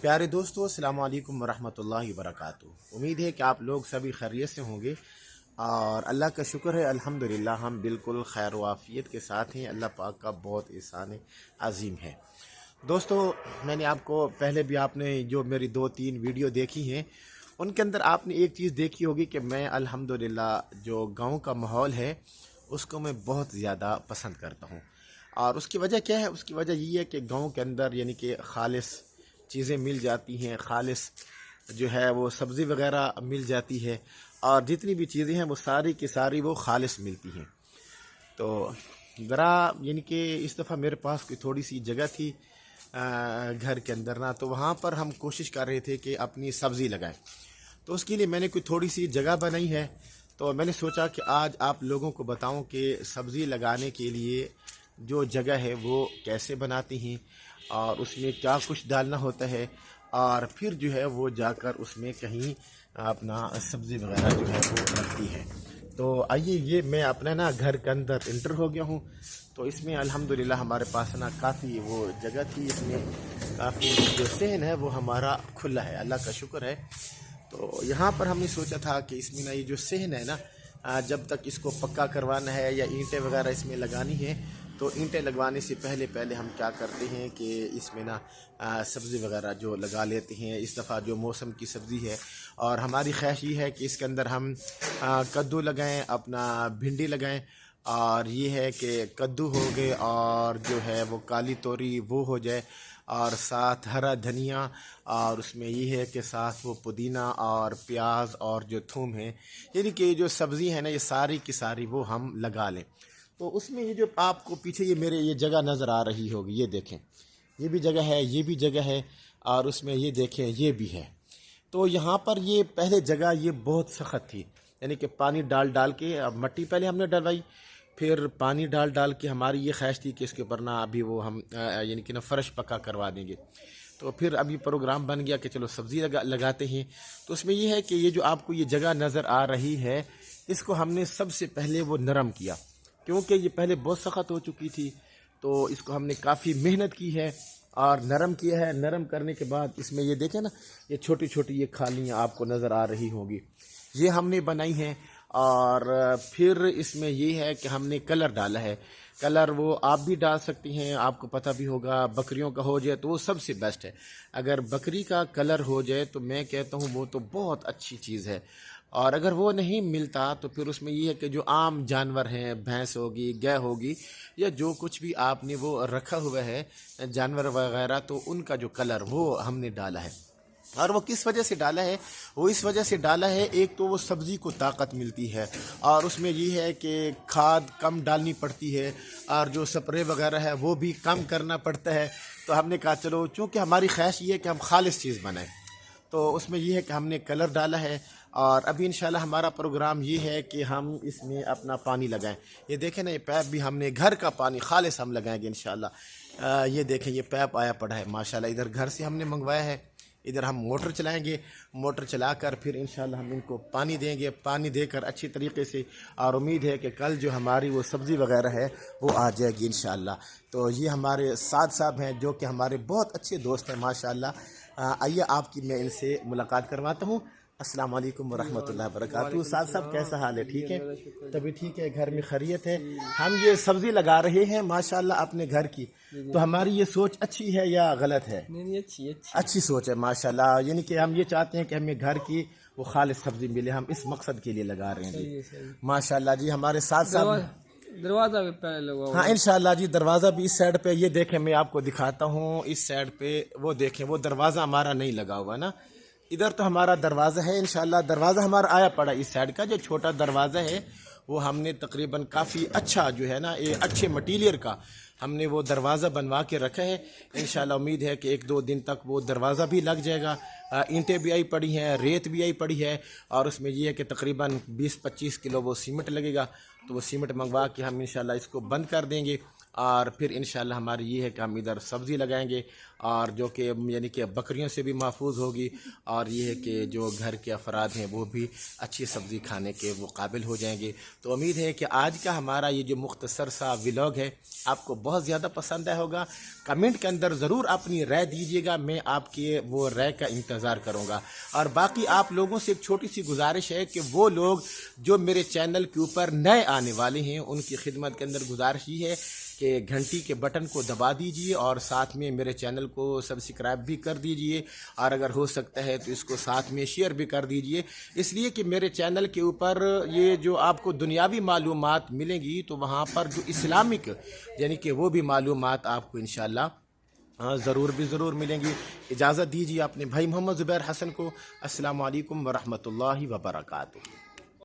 پیارے دوستو، السلام علیکم ورحمۃ اللہ وبرکاتہ۔ امید ہے کہ آپ لوگ سبھی خیریت سے ہوں گے اور اللہ کا شکر ہے، الحمدللہ ہم بالکل خیر و عافیت کے ساتھ ہیں۔ اللہ پاک کا بہت احسان عظیم ہے۔ دوستو، میں نے آپ کو پہلے بھی آپ نے جو میری 2-3 ویڈیو دیکھی ہیں ان کے اندر آپ نے ایک چیز دیکھی ہوگی کہ میں الحمدللہ جو گاؤں کا ماحول ہے اس کو میں بہت زیادہ پسند کرتا ہوں۔ اور اس کی وجہ کیا ہے؟ اس کی وجہ یہ ہے کہ گاؤں کے اندر یعنی کہ خالص چیزیں مل جاتی ہیں، خالص جو ہے وہ سبزی وغیرہ مل جاتی ہے، اور جتنی بھی چیزیں ہیں وہ ساری کی ساری وہ خالص ملتی ہیں۔ تو ذرا یعنی کہ اس دفعہ میرے پاس کوئی تھوڑی سی جگہ تھی گھر کے اندر نا، تو وہاں پر ہم کوشش کر رہے تھے کہ اپنی سبزی لگائیں۔ تو اس کے لیے میں نے کوئی تھوڑی سی جگہ بنائی ہے، تو میں نے سوچا کہ آج آپ لوگوں کو بتاؤں کہ سبزی لگانے کے لیے جو جگہ ہے وہ کیسے بناتی ہیں اور اس میں کیا کچھ ڈالنا ہوتا ہے، اور پھر جو ہے وہ جا کر اس میں کہیں اپنا سبزی وغیرہ جو ہے وہ لگتی ہے۔ تو آئیے، یہ میں اپنا نا گھر کے اندر انٹر ہو گیا ہوں۔ تو اس میں الحمدللہ ہمارے پاس نا کافی وہ جگہ تھی، اس میں کافی جو صحن ہے وہ ہمارا کھلا ہے، اللہ کا شکر ہے۔ تو یہاں پر ہم نے سوچا تھا کہ اس میں نا یہ جو صحن ہے نا، جب تک اس کو پکا کروانا ہے یا اینٹیں وغیرہ اس میں لگانی ہے، تو اینٹیں لگوانے سے پہلے ہم کیا کرتے ہیں کہ اس میں نا سبزی وغیرہ جو لگا لیتے ہیں۔ اس دفعہ جو موسم کی سبزی ہے، اور ہماری خواہش یہ ہے کہ اس کے اندر ہم کدو لگائیں، اپنا بھنڈی لگائیں، اور یہ ہے کہ کدو ہو گئے اور جو ہے وہ کالی توری وہ ہو جائے، اور ساتھ ہرا دھنیا، اور اس میں یہ ہے کہ ساتھ وہ پودینہ اور پیاز اور جو تھوم ہے، یعنی کہ جو سبزی ہے نا یہ ساری کی ساری وہ ہم لگا لیں۔ تو اس میں یہ جو آپ کو پیچھے یہ میرے یہ جگہ نظر آ رہی ہوگی، یہ دیکھیں، یہ بھی جگہ ہے، یہ بھی جگہ ہے، اور اس میں یہ دیکھیں یہ بھی ہے۔ تو یہاں پر یہ پہلے جگہ یہ بہت سخت تھی، یعنی کہ پانی ڈال ڈال کے، اب مٹی پہلے ہم نے ڈلوائی، پھر پانی ڈال ڈال کے ہماری یہ خواہش تھی کہ اس کے اوپر نا ابھی وہ ہم یعنی کہ نا فرش پکا کروا دیں گے۔ تو پھر ابھی پروگرام بن گیا کہ چلو سبزی لگاتے ہیں۔ تو اس میں یہ ہے کہ یہ جو آپ کو یہ جگہ نظر آ رہی ہے، اس کو ہم نے سب سے پہلے وہ نرم کیا، کیونکہ یہ پہلے بہت سخت ہو چکی تھی۔ تو اس کو ہم نے کافی محنت کی ہے اور نرم کیا ہے۔ نرم کرنے کے بعد اس میں یہ دیکھیں نا، یہ چھوٹی چھوٹی یہ کھالیاں آپ کو نظر آ رہی ہوں گی، یہ ہم نے بنائی ہیں۔ اور پھر اس میں یہ ہے کہ ہم نے کلر ڈالا ہے۔ کلر وہ آپ بھی ڈال سکتی ہیں، آپ کو پتہ بھی ہوگا بکریوں کا ہو جائے تو وہ سب سے بیسٹ ہے۔ اگر بکری کا کلر ہو جائے تو میں کہتا ہوں وہ تو بہت اچھی چیز ہے، اور اگر وہ نہیں ملتا تو پھر اس میں یہ ہے کہ جو عام جانور ہیں، بھینس ہوگی، گائے ہوگی، یا جو کچھ بھی آپ نے وہ رکھا ہوا ہے جانور وغیرہ، تو ان کا جو کلر وہ ہم نے ڈالا ہے۔ اور وہ کس وجہ سے ڈالا ہے؟ وہ اس وجہ سے ڈالا ہے، ایک تو وہ سبزی کو طاقت ملتی ہے، اور اس میں یہ ہے کہ کھاد کم ڈالنی پڑتی ہے، اور جو سپرے وغیرہ ہے وہ بھی کم کرنا پڑتا ہے۔ تو ہم نے کہا چلو، چونکہ ہماری خواہش یہ ہے کہ ہم خالص چیز بنائیں، تو اس میں یہ ہے کہ ہم نے کلر ڈالا ہے۔ اور ابھی انشاءاللہ ہمارا پروگرام یہ ہے کہ ہم اس میں اپنا پانی لگائیں۔ یہ دیکھیں نا، یہ پیپ بھی ہم نے گھر کا پانی خالص ہم لگائیں گے انشاءاللہ۔ یہ دیکھیں، یہ پیپ آیا پڑا ہے ماشاءاللہ، ادھر گھر سے ہم نے منگوایا ہے، ادھر ہم موٹر چلائیں گے، موٹر چلا کر پھر انشاءاللہ ہم ان کو پانی دیں گے، پانی دے کر اچھی طریقے سے، اور امید ہے کہ کل جو ہماری وہ سبزی وغیرہ ہے وہ آ جائے گی انشاءاللہ۔ تو یہ ہمارے سعد صاحب ہیں جو کہ ہمارے بہت اچھے دوست ہیں ماشاءاللہ۔ آئیے آپ کی میں ان سے ملاقات کرواتا ہوں۔ السلام علیکم ورحمۃ اللہ وبرکاتہ۔ سعد صاحب کیسا حال ہے؟ ٹھیک ہے؟ تبھی ٹھیک ہے، گھر میں خیریت ہے؟ ہم یہ سبزی لگا رہے ہیں ماشاءاللہ اپنے گھر کی، تو ہماری یہ سوچ اچھی ہے یا غلط ہے؟ اچھی سوچ ہے ماشاءاللہ، یعنی کہ ہم یہ چاہتے ہیں کہ ہمیں گھر کی وہ خالص سبزی ملے، ہم اس مقصد کے لیے لگا رہے ہیں جی ماشاءاللہ۔ جی ہمارے ساتھ ساتھ دروازہ بھی پہلے لگا، ہاں انشاءاللہ جی، دروازہ بھی اس سائڈ پہ، یہ دیکھیں میں آپ کو دکھاتا ہوں، اس سائڈ پہ وہ دیکھیں، وہ دروازہ ہمارا نہیں لگا ہوا نا، ادھر تو ہمارا دروازہ ہے انشاءاللہ۔ دروازہ ہمارا آیا پڑا اس سائڈ کا، جو چھوٹا دروازہ ہے وہ ہم نے تقریباً کافی اچھا جو ہے نا، یہ اچھے مٹیریل کا ہم نے وہ دروازہ بنوا کے رکھا ہے انشاءاللہ۔ امید ہے کہ 1-2 دن تک وہ دروازہ بھی لگ جائے گا۔ اینٹیں بھی آئی پڑی ہیں، ریت بھی آئی پڑی ہے، اور اس میں یہ ہے کہ تقریباً 20-25 کلو وہ سیمنٹ لگے گا، تو وہ سیمنٹ منگوا کے ہم انشاءاللہ اس کو بند کر دیں گے، اور پھر انشاءاللہ ہماری یہ ہے کہ ہم ادھر سبزی لگائیں گے، اور جو کہ یعنی کہ بکریوں سے بھی محفوظ ہوگی، اور یہ ہے کہ جو گھر کے افراد ہیں وہ بھی اچھی سبزی کھانے کے وہ قابل ہو جائیں گے۔ تو امید ہے کہ آج کا ہمارا یہ جو مختصر سا ولاگ ہے آپ کو بہت زیادہ پسند آیا ہوگا۔ کمنٹ کے اندر ضرور اپنی رائے دیجیے گا، میں آپ کے وہ رائے کا انتظار کروں گا۔ اور باقی آپ لوگوں سے ایک چھوٹی سی گزارش ہے کہ وہ لوگ جو میرے چینل کے اوپر نئے آنے والے ہیں ان کی خدمت کے اندر گزارش یہ ہے کہ گھنٹی کے بٹن کو دبا دیجئے اور ساتھ میں میرے چینل کو سبسکرائب بھی کر دیجئے، اور اگر ہو سکتا ہے تو اس کو ساتھ میں شیئر بھی کر دیجئے، اس لیے کہ میرے چینل کے اوپر یہ جو آپ کو دنیاوی معلومات ملیں گی تو وہاں پر جو اسلامک یعنی کہ وہ بھی معلومات آپ کو انشاءاللہ ضرور ملیں گی۔ اجازت دیجیے اپنے بھائی محمد زبیر حسن کو۔ السلام علیکم ورحمۃ اللہ وبرکاتہ۔